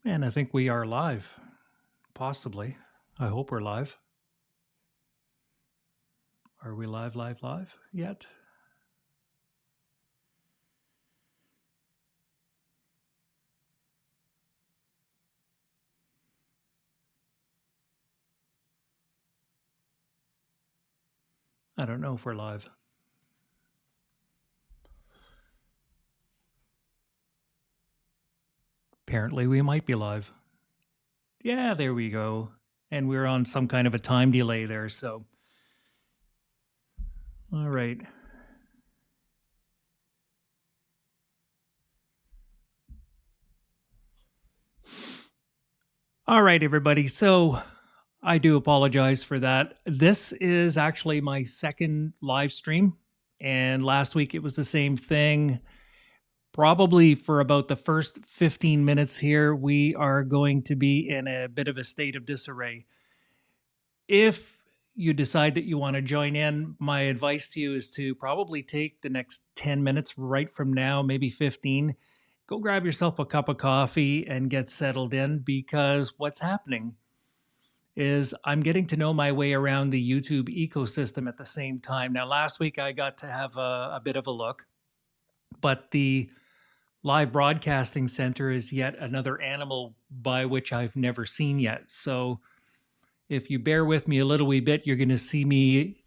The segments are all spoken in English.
And I think we are live, possibly. I hope we're live. Are we live yet? I don't know if we're live. Apparently, we might be live. Yeah, there we go. And we're on some kind of a time delay there, so. All right. All right, everybody. So I do apologize for that. This is actually my second live stream. And last week it was the same thing. Probably for about the first 15 minutes here, we are going to be in a bit of a state of disarray. If you decide that you want to join in, my advice to you is to probably take the next 10 minutes right from now, maybe 15. Go grab yourself a cup of coffee and get settled in, because what's happening is I'm getting to know my way around the YouTube ecosystem at the same time. Now, last week I got to have a bit of a look, but the live broadcasting center is yet another animal by which I've never seen yet. So if you bear with me a little wee bit, you're going to see me,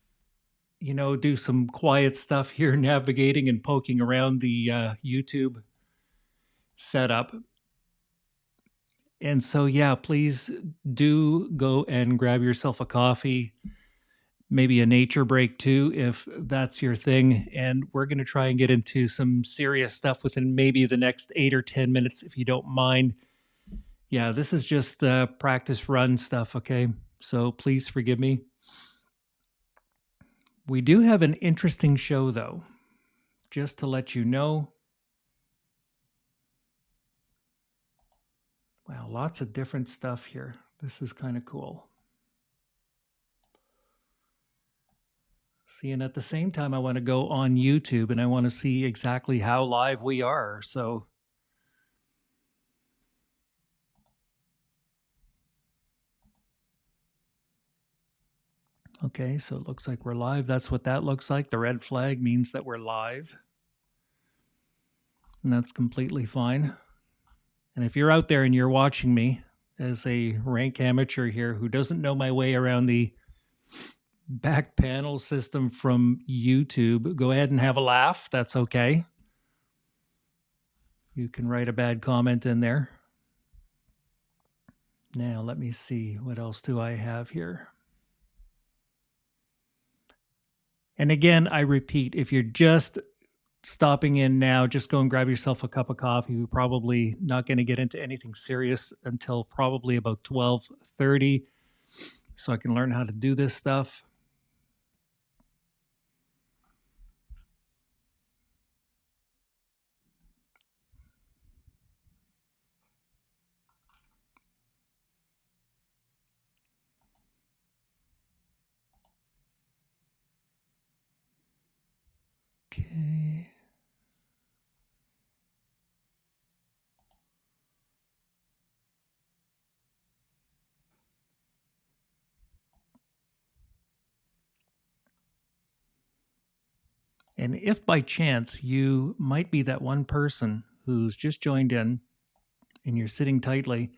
do some quiet stuff here, navigating and poking around the YouTube setup. And so, yeah, please do go and grab yourself a coffee, maybe a nature break too, if that's your thing. And we're going to try and get into some serious stuff within maybe the next 8 or 10 minutes, if you don't mind. Yeah, this is just practice run stuff, okay? So please forgive me. We do have an interesting show, though, just to let you know. Wow, lots of different stuff here. This is kind of cool. See, and at the same time, I want to go on YouTube and I want to see exactly how live we are. So, okay, so it looks like we're live. That's what that looks like. The red flag means that we're live. And that's completely fine. And if you're out there and you're watching me as a rank amateur here who doesn't know my way around the back panel system from YouTube, go ahead and have a laugh. That's okay. You can write a bad comment in there. Now, let me see. What else do I have here? And again, I repeat, if you're just stopping in now, just go and grab yourself a cup of coffee. We're probably not going to get into anything serious until probably about 12:30, so I can learn how to do this stuff. Okay. And if by chance you might be that one person who's just joined in and you're sitting tightly,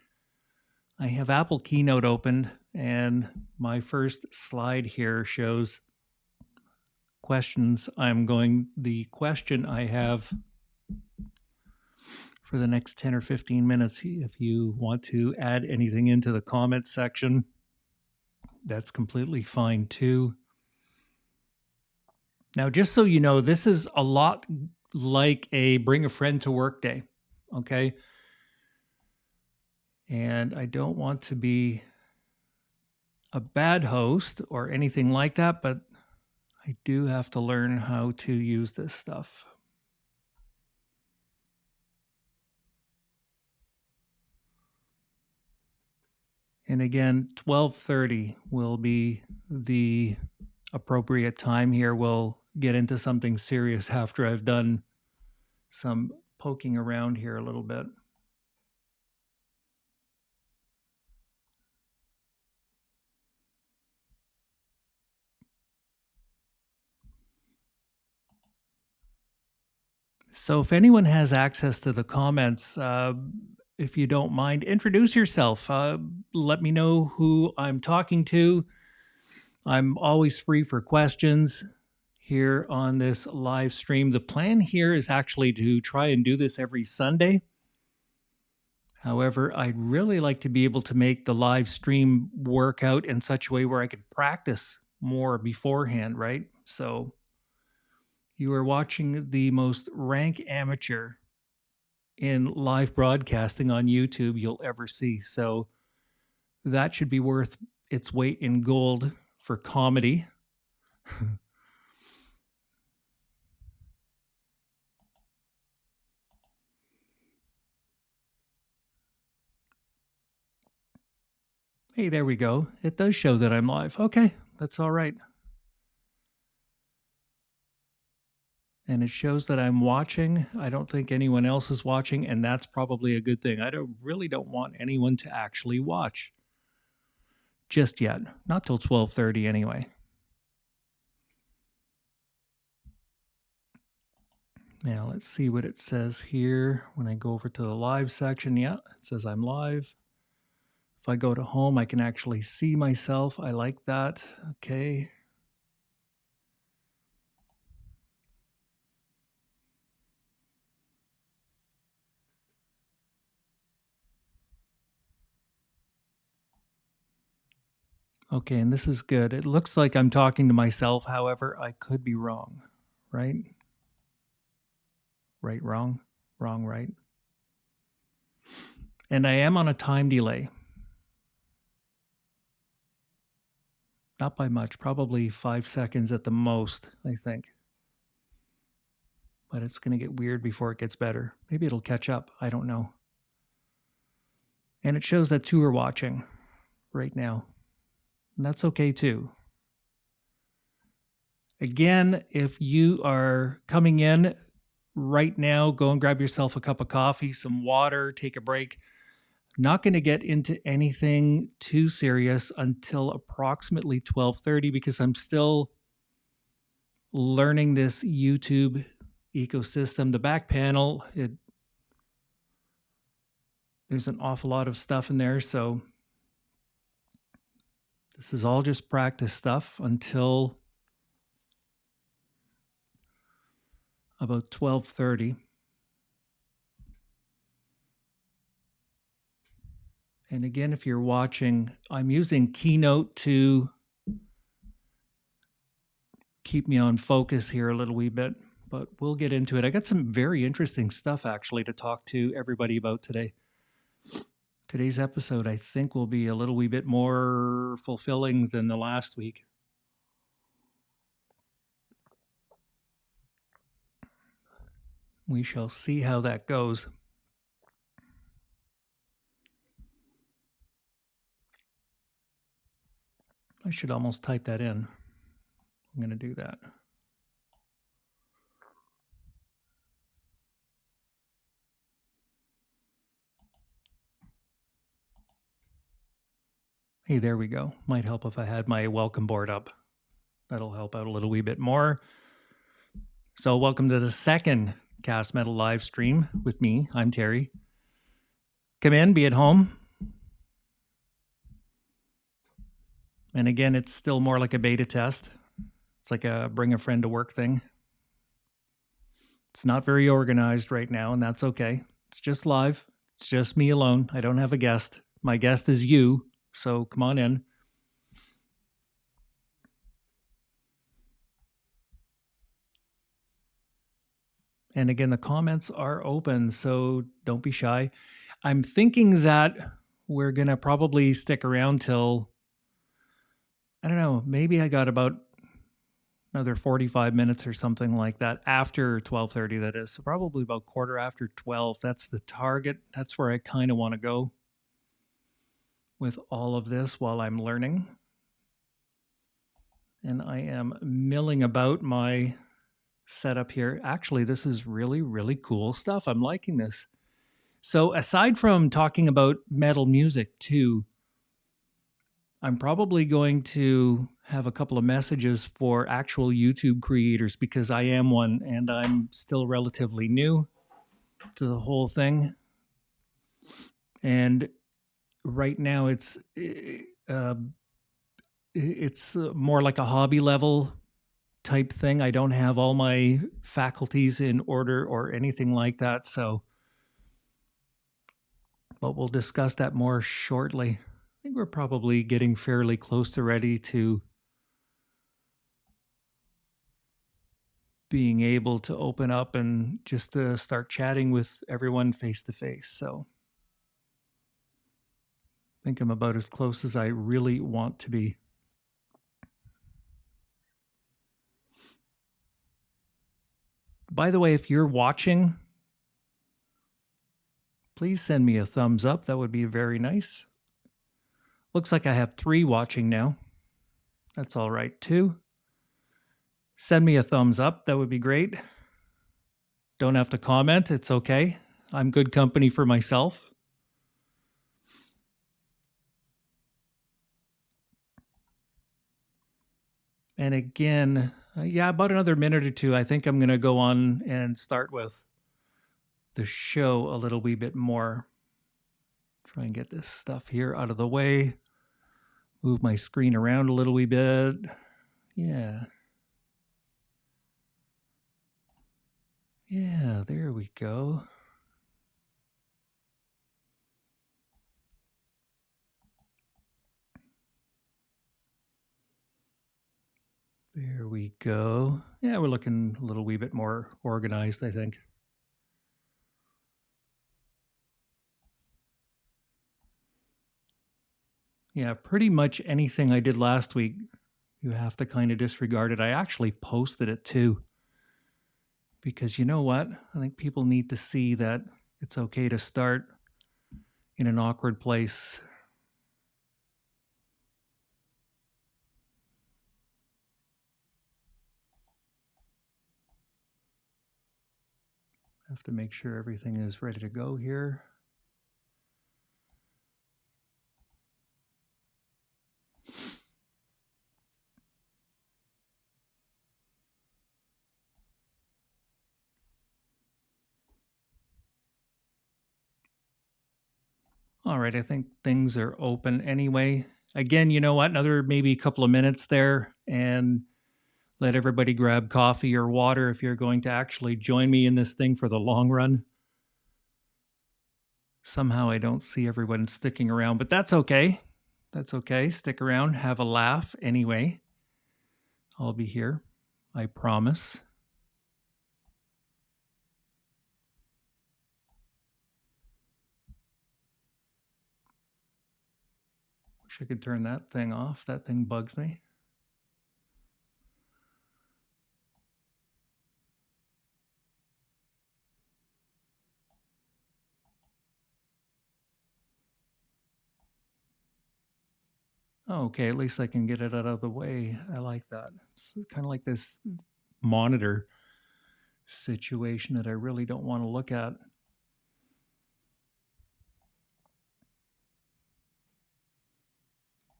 I have Apple Keynote opened, and my first slide here shows questions. The question I have for the next 10 or 15 minutes, if you want to add anything into the comments section, that's completely fine too. Now, just so you know, this is a lot like a bring a friend to work day, okay? And I don't want to be a bad host or anything like that, but I do have to learn how to use this stuff. And again, 12:30 will be the appropriate time here. We'll get into something serious after I've done some poking around here a little bit. So if anyone has access to the comments, if you don't mind, introduce yourself. Let me know who I'm talking to. I'm always free for questions here on this live stream. The plan here is actually to try and do this every Sunday. However, I'd really like to be able to make the live stream work out in such a way where I could practice more beforehand, right? So you are watching the most rank amateur in live broadcasting on YouTube you'll ever see. So that should be worth its weight in gold for comedy. Hey, there we go. It does show that I'm live. Okay, that's all right. And it shows that I'm watching. I don't think anyone else is watching, and that's probably a good thing. I really don't want anyone to actually watch just yet. Not till 12:30 anyway. Now let's see what it says here when I go over to the live section. Yeah, it says I'm live. If I go to home, I can actually see myself. I like that. Okay. Okay, and this is good. It looks like I'm talking to myself. However, I could be wrong, right? Right, wrong, wrong, right. And I am on a time delay. Not by much, probably 5 seconds at the most, I think. But it's going to get weird before it gets better. Maybe it'll catch up. I don't know. And it shows that 2 are watching right now. And that's okay too. Again, if you are coming in right now, go and grab yourself a cup of coffee, some water, take a break. Not going to get into anything too serious until approximately 12:30 because I'm still learning this YouTube ecosystem. The back panel, there's an awful lot of stuff in there, so this is all just practice stuff until about 12:30. And again, if you're watching, I'm using Keynote to keep me on focus here a little wee bit, but we'll get into it. I got some very interesting stuff actually to talk to everybody about today. Today's episode, I think, will be a little wee bit more fulfilling than the last week. We shall see how that goes. I should almost type that in. I'm going to do that. Hey, there we go. Might help if I had my welcome board up. That'll help out a little wee bit more. So welcome to the second Cast Metyll live stream with me. I'm Terry. Come in, be at home. And again, it's still more like a beta test. It's like a bring a friend to work thing. It's not very organized right now, and that's okay. It's just live. It's just me alone. I don't have a guest. My guest is you, so come on in. And again, the comments are open, so don't be shy. I'm thinking that we're going to probably stick around till, I don't know, maybe I got about another 45 minutes or something like that after 12:30, that is. So probably about quarter after 12. That's the target. That's where I kind of want to go with all of this while I'm learning. And I am milling about my setup here. Actually, this is really, really cool stuff. I'm liking this. So aside from talking about metal music too, I'm probably going to have a couple of messages for actual YouTube creators because I am one and I'm still relatively new to the whole thing. And right now uh, it's more like a hobby level type thing. I don't have all my faculties in order or anything like that. So, but we'll discuss that more shortly. I think we're probably getting fairly close to ready to being able to open up and just start chatting with everyone face to face. So I think I'm about as close as I really want to be. By the way, if you're watching, please send me a thumbs up. That would be very nice. Looks like I have 3 watching now. That's all right too. Send me a thumbs up. That would be great. Don't have to comment. It's okay. I'm good company for myself. And again, yeah, about another minute or two, I think I'm going to go on and start with the show a little wee bit more. Try and get this stuff here out of the way. Move my screen around a little wee bit. Yeah. Yeah, there we go. There we go. Yeah, we're looking a little wee bit more organized, I think. Yeah, pretty much anything I did last week, you have to kind of disregard it. I actually posted it too. Because you know what? I think people need to see that it's okay to start in an awkward place. Have to make sure everything is ready to go here. All right, I think things are open anyway. Again, you know what? Another maybe couple of minutes there and let everybody grab coffee or water if you're going to actually join me in this thing for the long run. Somehow I don't see everyone sticking around, but that's okay. That's okay. Stick around, have a laugh anyway. I'll be here. I promise. Wish I could turn that thing off. That thing bugs me. Oh, okay, at least I can get it out of the way. I like that. It's kind of like this monitor situation that I really don't want to look at.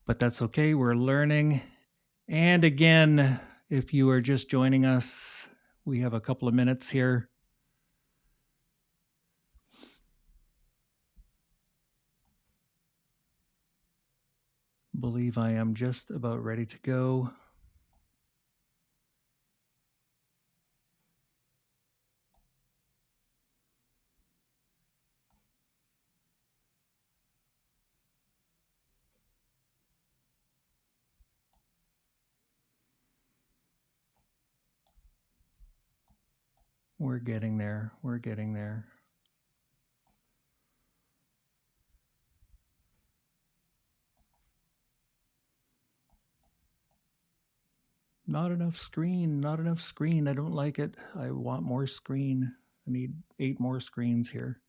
But that's okay. We're learning. And again, if you are just joining us, we have a couple of minutes here. Believe I am just about ready to go. We're getting there. We're getting there. Not enough screen. Not enough screen. I don't like it. I want more screen. I need 8 more screens here.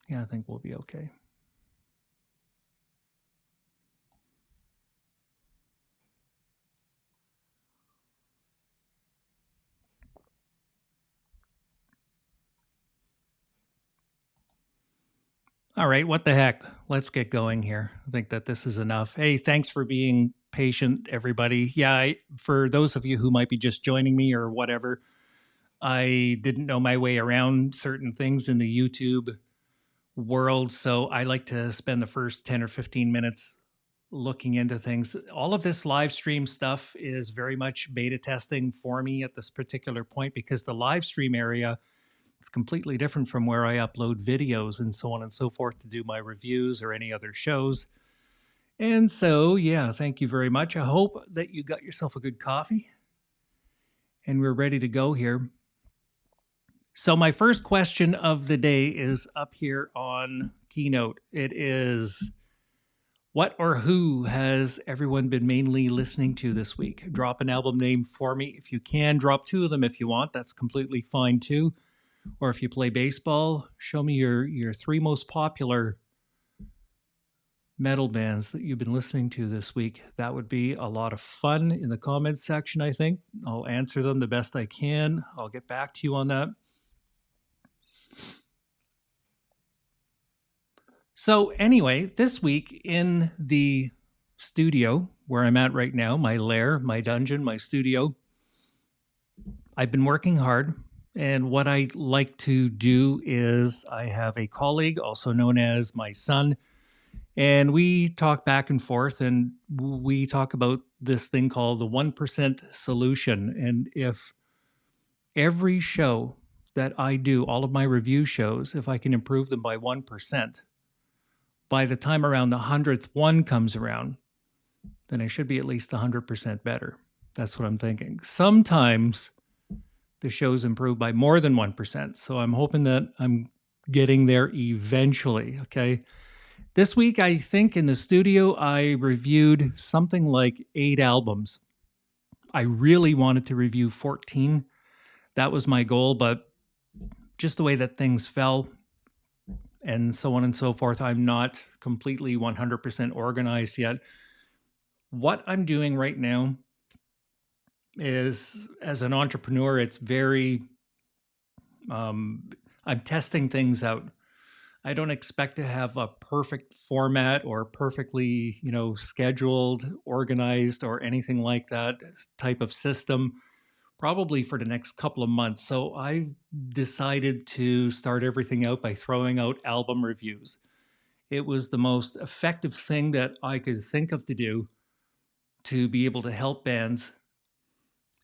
Yeah, I think we'll be okay. All right, what the heck? Let's get going here. I think that this is enough. Hey, thanks for being patient, everybody. Yeah, for those of you who might be just joining me or whatever, I didn't know my way around certain things in the YouTube world. So I like to spend the first 10 or 15 minutes looking into things. All of this live stream stuff is very much beta testing for me at this particular point because the live stream area is completely different from where I upload videos and so on and so forth to do my reviews or any other shows. And so, yeah, thank you very much. I hope that you got yourself a good coffee and we're ready to go here. So, my first question of the day is up here on Keynote. It is, what or who has everyone been mainly listening to this week? Drop an album name for me if you can. Drop two of them if you want. That's completely fine too. Or if you play baseball, show me your three most popular metal bands that you've been listening to this week. That would be a lot of fun in the comments section, I think. I'll answer them the best I can. I'll get back to you on that. So anyway, this week in the studio where I'm at right now, my lair, my dungeon, my studio, I've been working hard. And what I like to do is I have a colleague, also known as my son, and we talk back and forth and we talk about this thing called the 1% solution. And if every show that I do, all of my review shows, if I can improve them by 1%, by the time around the 100th one comes around, then I should be at least 100% better. That's what I'm thinking. Sometimes the shows improve by more than 1%. So I'm hoping that I'm getting there eventually. Okay. This week, I think in the studio, I reviewed something like 8 albums. I really wanted to review 14. That was my goal, but just the way that things fell, and so on and so forth. I'm not completely 100% organized yet. What I'm doing right now is, as an entrepreneur, it's very, I'm testing things out. I don't expect to have a perfect format or perfectly, scheduled, organized, or anything like that type of system, probably for the next couple of months. So I decided to start everything out by throwing out album reviews. It was the most effective thing that I could think of to do to be able to help bands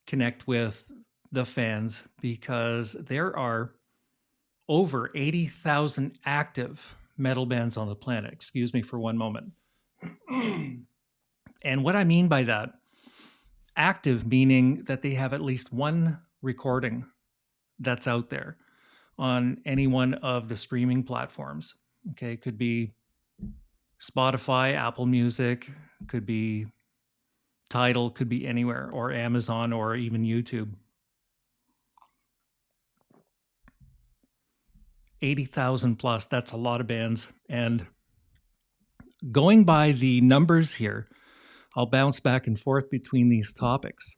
connect with the fans, because there are over 80,000 active metal bands on the planet. Excuse me for one moment. And what I mean by that, active meaning that they have at least one recording that's out there on any one of the streaming platforms. Okay, could be Spotify, Apple Music, could be Tidal, could be anywhere, or Amazon, or even YouTube. 80,000 plus, that's a lot of bands. And going by the numbers here, I'll bounce back and forth between these topics.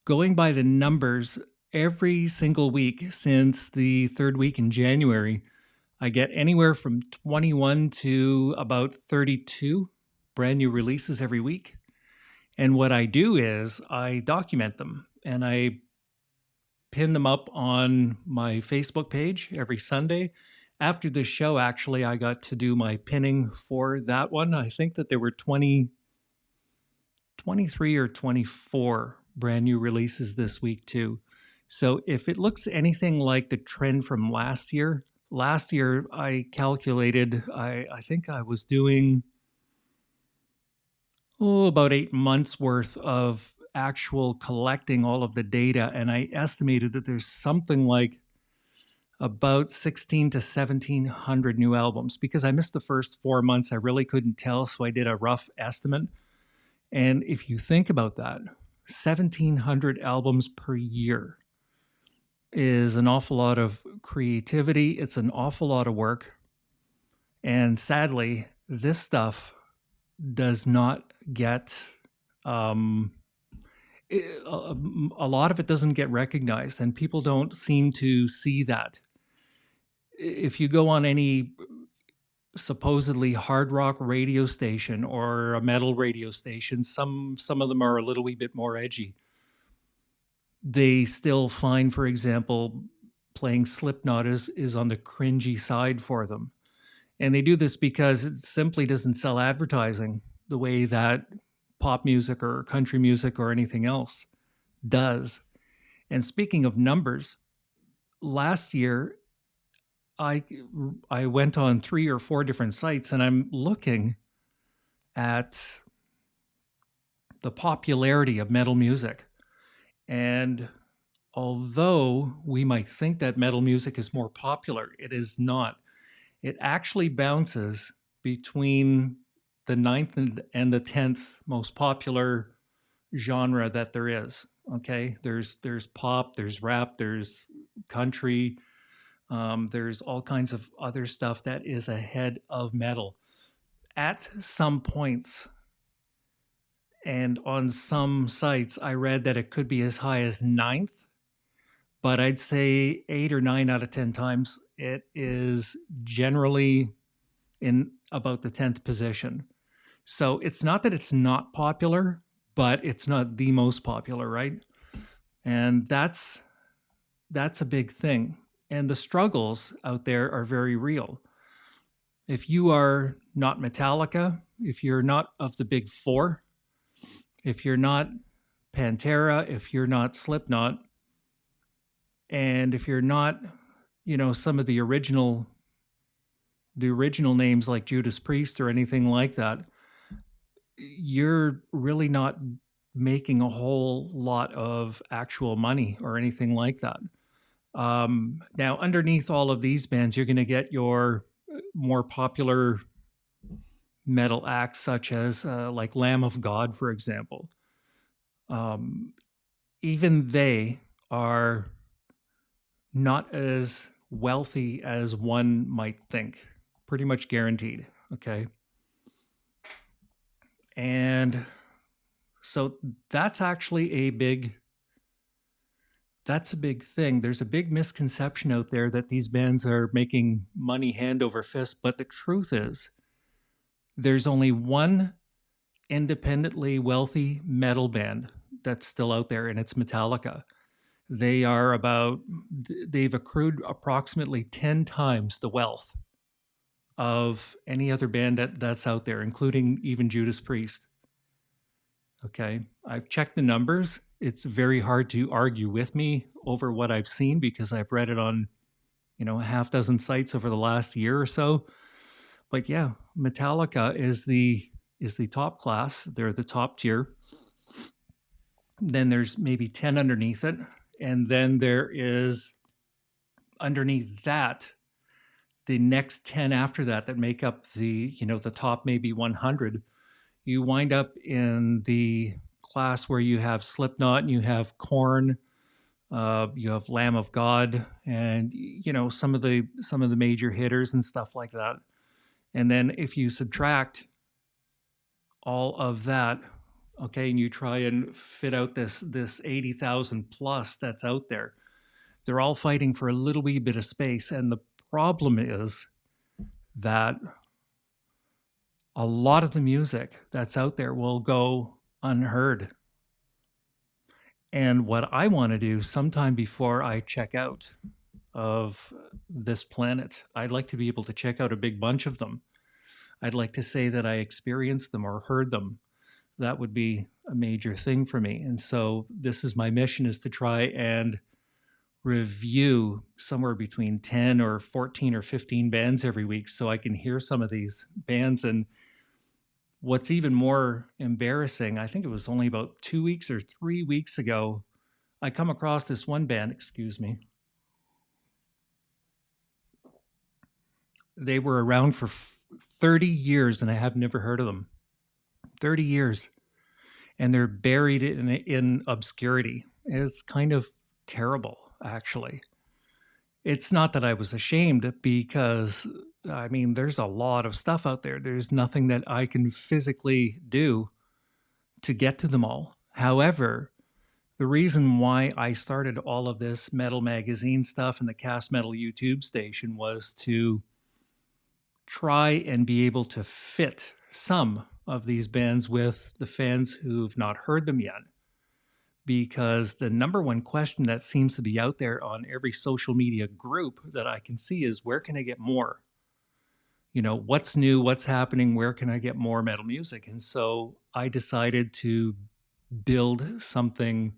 Going by the numbers, every single week since the third week in January, I get anywhere from 21 to about 32 brand new releases every week. And what I do is I document them and I pin them up on my Facebook page every Sunday. After the show, actually, I got to do my pinning for that one. I think that there were 23 or 24 brand new releases this week too. So if it looks anything like the trend from last year I calculated, I think I was doing about 8 months worth of actual collecting all of the data. And I estimated that there's something like about 16 to 1700 new albums. Because I missed the first 4 months, I really couldn't tell. So I did a rough estimate. And if you think about that, 1700 albums per year is an awful lot of creativity. It's an awful lot of work. And sadly, this stuff does not get, a lot of it doesn't get recognized, and people don't seem to see that. If you go on any supposedly hard rock radio station or a metal radio station, some of them are a little wee bit more edgy. They still find, for example, playing Slipknot is on the cringy side for them. And they do this because it simply doesn't sell advertising the way that pop music or country music or anything else does. And speaking of numbers, last year I I went on 3 or 4 different sites and I'm looking at the popularity of metal music. And although we might think that metal music is more popular, it is not. It actually bounces between the ninth and the 10th most popular genre that there is. Okay, there's pop, there's rap, there's country, there's all kinds of other stuff that is ahead of metal at some points. And on some sites, I read that it could be as high as ninth, but I'd say 8 or 9 out of 10 times it is generally in about the 10th position. So it's not that it's not popular, but it's not the most popular, right? And that's a big thing. And the struggles out there are very real. If you are not Metallica, if you're not of the big four, if you're not Pantera, if you're not Slipknot, and if you're not, some of the original names like Judas Priest or anything like that, you're really not making a whole lot of actual money or anything like that. Now, underneath all of these bands, you're going to get your more popular metal acts, such as like Lamb of God, for example. Even they are not as wealthy as one might think, pretty much guaranteed. Okay. And so that's actually a big thing. There's a big misconception out there that these bands are making money hand over fist, but the truth is there's only one independently wealthy metal band that's still out there, and it's Metallica. They've accrued approximately 10 times the wealth of any other band that's out there, including even Judas Priest. Okay, I've checked the numbers. It's very hard to argue with me over what I've seen because I've read it on, a half dozen sites over the last year or so. But yeah, Metallica is the top class. They're the top tier. Then there's maybe 10 underneath it. And then there is underneath that, the next 10 after that make up the top maybe 100. You wind up in the class where you have Slipknot and you have Korn, you have Lamb of God, and some of the major hitters and stuff like that. And then if you subtract all of that, okay, and you try and fit out this 80,000 plus that's out there, they're all fighting for a little wee bit of space. And the problem is that a lot of the music that's out there will go unheard. And what I want to do sometime before I check out of this planet, I'd like to be able to check out a big bunch of them. I'd like to say that I experienced them or heard them. That would be a major thing for me. And so this is my mission, is to try and review somewhere between 10 or 14 or 15 bands every week so I can hear some of these bands. And what's even more embarrassing, I think it was only about 2 weeks or 3 weeks ago, I come across this one band, excuse me. They were around for 30 years and I have never heard of them. 30 years. And they're buried in obscurity. It's kind of terrible, actually. It's not that I was ashamed, because there's a lot of stuff out there. There's nothing that I can physically do to get to them all. However, The reason why I started all of this metal magazine stuff and the Cast Metyll YouTube station was to try and be able to fit some of these bands with the fans who've not heard them yet. Because the number one question that seems to be out there on every social media group that I can see is, where can I get more? You know, what's new, what's happening, where can I get more metal music? And so I decided to build something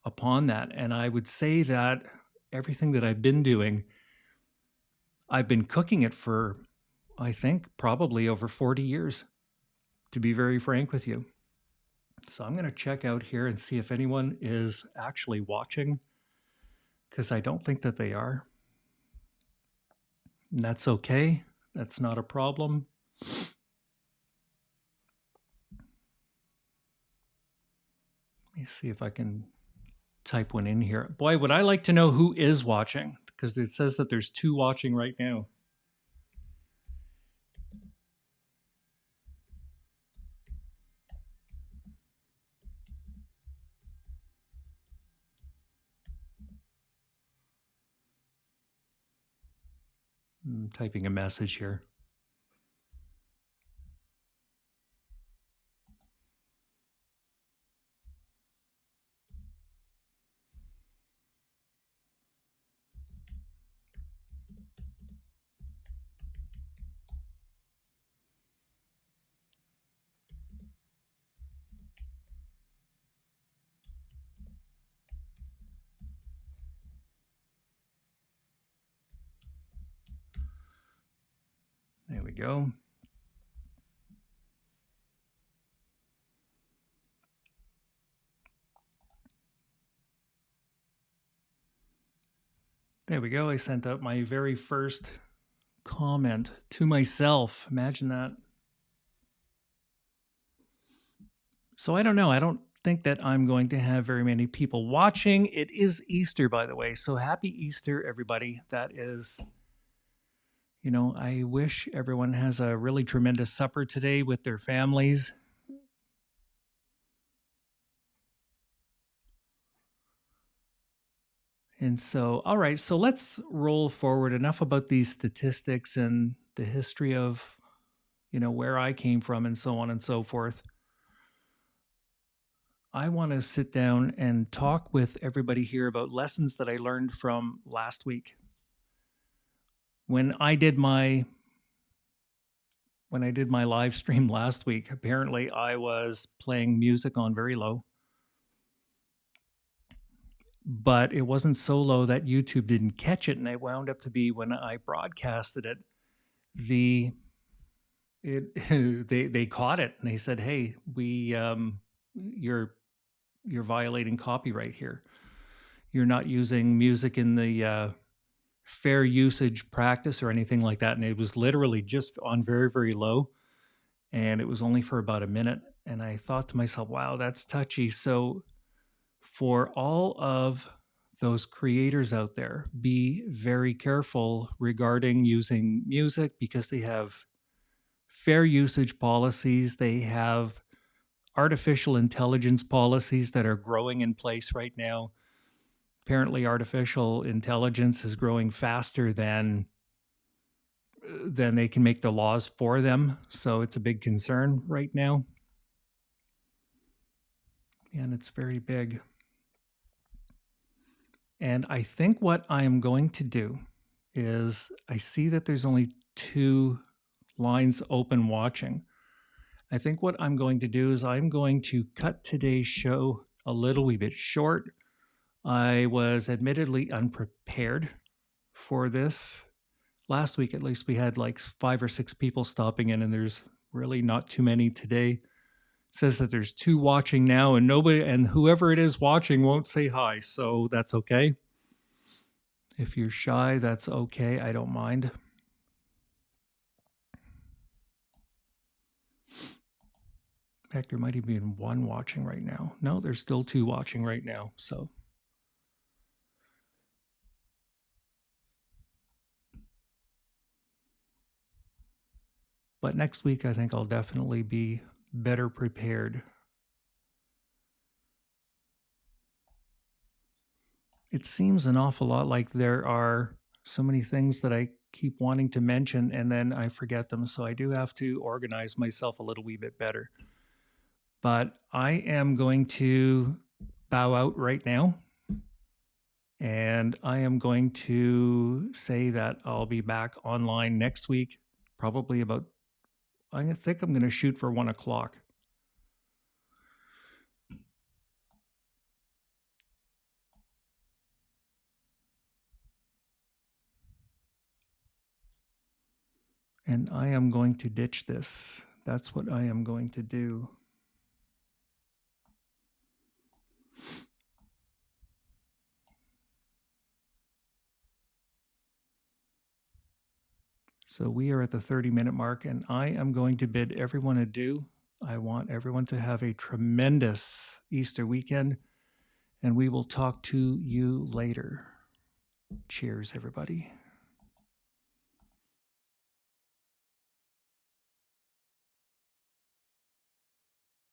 upon that. And I would say that everything that I've been doing, I've been cooking it for, I think, probably over 40 years, to be very frank with you. So I'm going to check out here and see if anyone is actually watching, because I don't think that they are. And that's okay. That's not a problem. Let me see if I can type one in here. Boy, would I like to know who is watching, because it says that there's 2 watching right now. I'm typing a message here. There we go. There we go. I sent out my very first comment to myself. Imagine that. So I don't know. I don't think that I'm going to have very many people watching. It is Easter, by the way. So happy Easter, everybody. That is, you know, I wish everyone has a really tremendous supper today with their families. And so, all right, so let's roll forward. Enough about these statistics and the history of, you know, where I came from and so on and so forth. I want to sit down and talk with everybody here about lessons that I learned from last week. When I did my live stream last week, apparently I was playing music on very low. But it wasn't so low that YouTube didn't catch it, and it wound up to be, when I broadcasted it, they caught it and they said, "Hey, you're violating copyright here. You're not using music in the fair usage practice or anything like that." And it was literally just on very, very low, and it was only for about a minute. And I thought to myself, wow, that's touchy. So for all of those creators out there, be very careful regarding using music, because they have fair usage policies. They have artificial intelligence policies that are growing in place right now. Apparently, artificial intelligence is growing faster than they can make the laws for them. So it's a big concern right now. And it's very big. And I think what I'm going to do is, I see that there's only 2 lines open watching. I think what I'm going to do is I'm going to cut today's show a little wee bit short. I was admittedly unprepared for this. Last week, at least, we had like 5 or 6 people stopping in, and there's really not too many today. It says that there's 2 watching now, and nobody, and whoever it is watching won't say hi, so that's okay. If you're shy, that's okay. I don't mind. In fact, there might even be 1 watching right now. No, there's still 2 watching right now. So, but next week, I think I'll definitely be better prepared. It seems an awful lot like there are so many things that I keep wanting to mention and then I forget them. So I do have to organize myself a little wee bit better. But I am going to bow out right now. And I am going to say that I'll be back online next week, probably about, I think I'm going to shoot for 1 o'clock. And I am going to ditch this. That's what I am going to do. So we are at the 30-minute mark, and I am going to bid everyone adieu. I want everyone to have a tremendous Easter weekend, and we will talk to you later. Cheers, everybody.